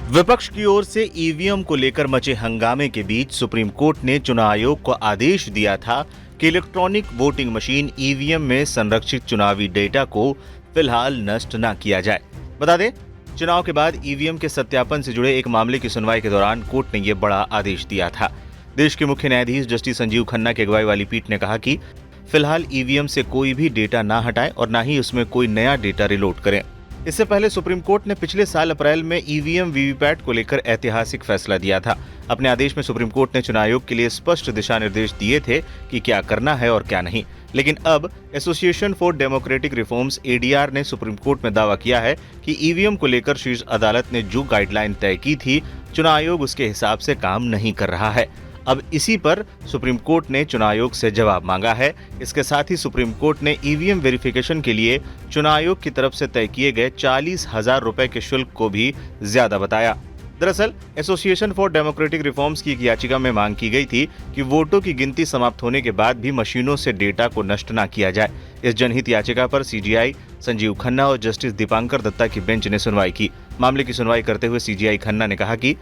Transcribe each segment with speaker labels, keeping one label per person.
Speaker 1: विपक्ष की ओर से ईवीएम को लेकर मचे हंगामे के बीच सुप्रीम कोर्ट ने चुनाव आयोग को आदेश दिया था कि इलेक्ट्रॉनिक वोटिंग मशीन ईवीएम में संरक्षित चुनावी डेटा को फिलहाल नष्ट न किया जाए। बता दें, चुनाव के बाद ईवीएम के सत्यापन से जुड़े एक मामले की सुनवाई के दौरान कोर्ट ने यह बड़ा आदेश दिया था। देश के मुख्य न्यायाधीश जस्टिस संजीव खन्ना की अगुवाई वाली पीठ ने कहा कि फिलहाल ईवीएम से कोई भी डेटा ना हटाएं और न ही उसमें कोई नया डेटा रिलोड करें। इससे पहले सुप्रीम कोर्ट ने पिछले साल अप्रैल में ईवीएम वीवीपैट को लेकर ऐतिहासिक फैसला दिया था। अपने आदेश में सुप्रीम कोर्ट ने चुनाव आयोग के लिए स्पष्ट दिशा निर्देश दिए थे कि क्या करना है और क्या नहीं। लेकिन अब association for democratic reforms ADR ने सुप्रीम कोर्ट में दावा किया है कि ईवीएम को लेकर शीर्ष अदालत ने जो गाइडलाइन तय की थी, चुनाव आयोग उसके हिसाब से काम नहीं कर रहा है। अब इसी पर सुप्रीम कोर्ट ने चुनाव आयोग से जवाब मांगा है। इसके साथ ही सुप्रीम कोर्ट ने ईवीएम वेरिफिकेशन के लिए चुनाव आयोग की तरफ से तय किए गए 40,000 रुपए के शुल्क को भी ज्यादा बताया। दरअसल एसोसिएशन फॉर डेमोक्रेटिक रिफॉर्म्स की एक याचिका में मांग की गई थी कि वोटों की गिनती समाप्त होने के बाद भी मशीनों से डेटा को नष्ट न किया जाए। इस जनहित याचिका पर सीजीआई संजीव खन्ना और जस्टिस दीपांकर दत्ता की बेंच ने सुनवाई की। मामले की सुनवाई करते हुए सीजीआई खन्ना ने कहा कि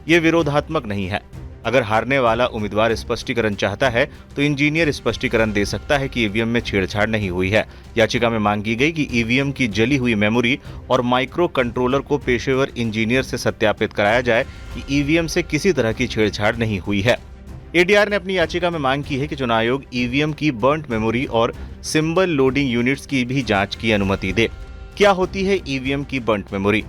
Speaker 1: ये विरोधात्मक नहीं है। अगर हारने वाला उम्मीदवार स्पष्टीकरण चाहता है तो इंजीनियर स्पष्टीकरण दे सकता है कि ईवीएम में छेड़छाड़ नहीं हुई है। याचिका में मांग की गई कि ईवीएम की जली हुई मेमोरी और माइक्रो कंट्रोलर को पेशेवर इंजीनियर से सत्यापित कराया जाए कि ईवीएम से किसी तरह की छेड़छाड़ नहीं हुई है। एडीआर ने अपनी याचिका में मांग की है कि चुनाव आयोग ईवीएम की बर्न्ट मेमोरी और सिंबल लोडिंग यूनिट्स की भी जांच की अनुमति दे। क्या होती है ईवीएम की burnt memory?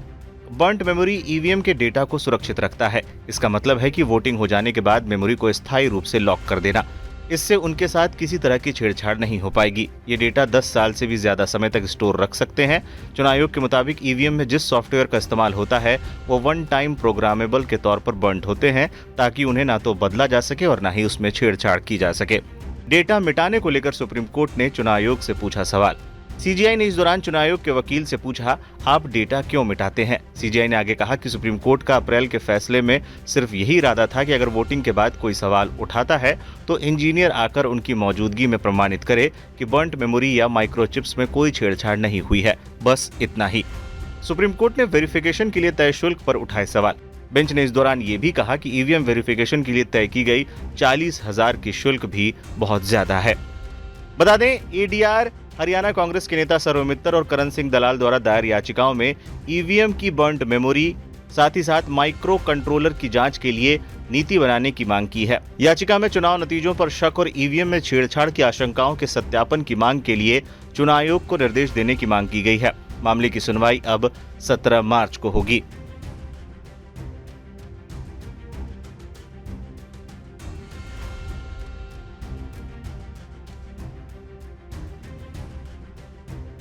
Speaker 1: Burnt memory EVM के डेटा को सुरक्षित रखता है। इसका मतलब है कि वोटिंग हो जाने के बाद मेमोरी को स्थायी रूप से लॉक कर देना। इससे उनके साथ किसी तरह की छेड़छाड़ नहीं हो पाएगी। ये डेटा 10 साल से भी ज्यादा समय तक स्टोर रख सकते हैं। चुनाव आयोग के मुताबिक ईवीएम में जिस सॉफ्टवेयर का इस्तेमाल होता है वो वन टाइम प्रोग्रामेबल के तौर पर बर्न्ट होते हैं, ताकि उन्हें ना तो बदला जा सके और ना ही उसमें छेड़छाड़ की जा सके। डेटा मिटाने को लेकर सुप्रीम कोर्ट ने चुनाव आयोग से पूछा सवाल। सीजीआई ने इस दौरान चुनाव आयोग के वकील से पूछा, आप डेटा क्यों मिटाते हैं? सीजीआई ने आगे कहा कि सुप्रीम कोर्ट का अप्रैल के फैसले में सिर्फ यही इरादा था कि अगर वोटिंग के बाद कोई सवाल उठाता है तो इंजीनियर आकर उनकी मौजूदगी में प्रमाणित करे कि बर्न्ट मेमोरी या माइक्रोचिप्स में कोई छेड़छाड़ नहीं हुई है। बस इतना ही। सुप्रीम कोर्ट ने वेरिफिकेशन के लिए तय शुल्क पर उठाए सवाल। बेंच ने इस दौरान ये भी कहा कि ईवीएम वेरिफिकेशन के लिए तय की गई 40,000 की शुल्क भी बहुत ज्यादा है। बता दें, एडीआर हरियाणा कांग्रेस के नेता सर्व मित्तर और करण सिंह दलाल द्वारा दायर याचिकाओं में ईवीएम की बर्न्ट मेमोरी, साथ ही साथ माइक्रो कंट्रोलर की जांच के लिए नीति बनाने की मांग की है। याचिका में चुनाव नतीजों पर शक और ईवीएम में छेड़छाड़ की आशंकाओं के सत्यापन की मांग के लिए चुनाव आयोग को निर्देश देने की मांग की गई है। मामले की सुनवाई अब 17 मार्च को होगी।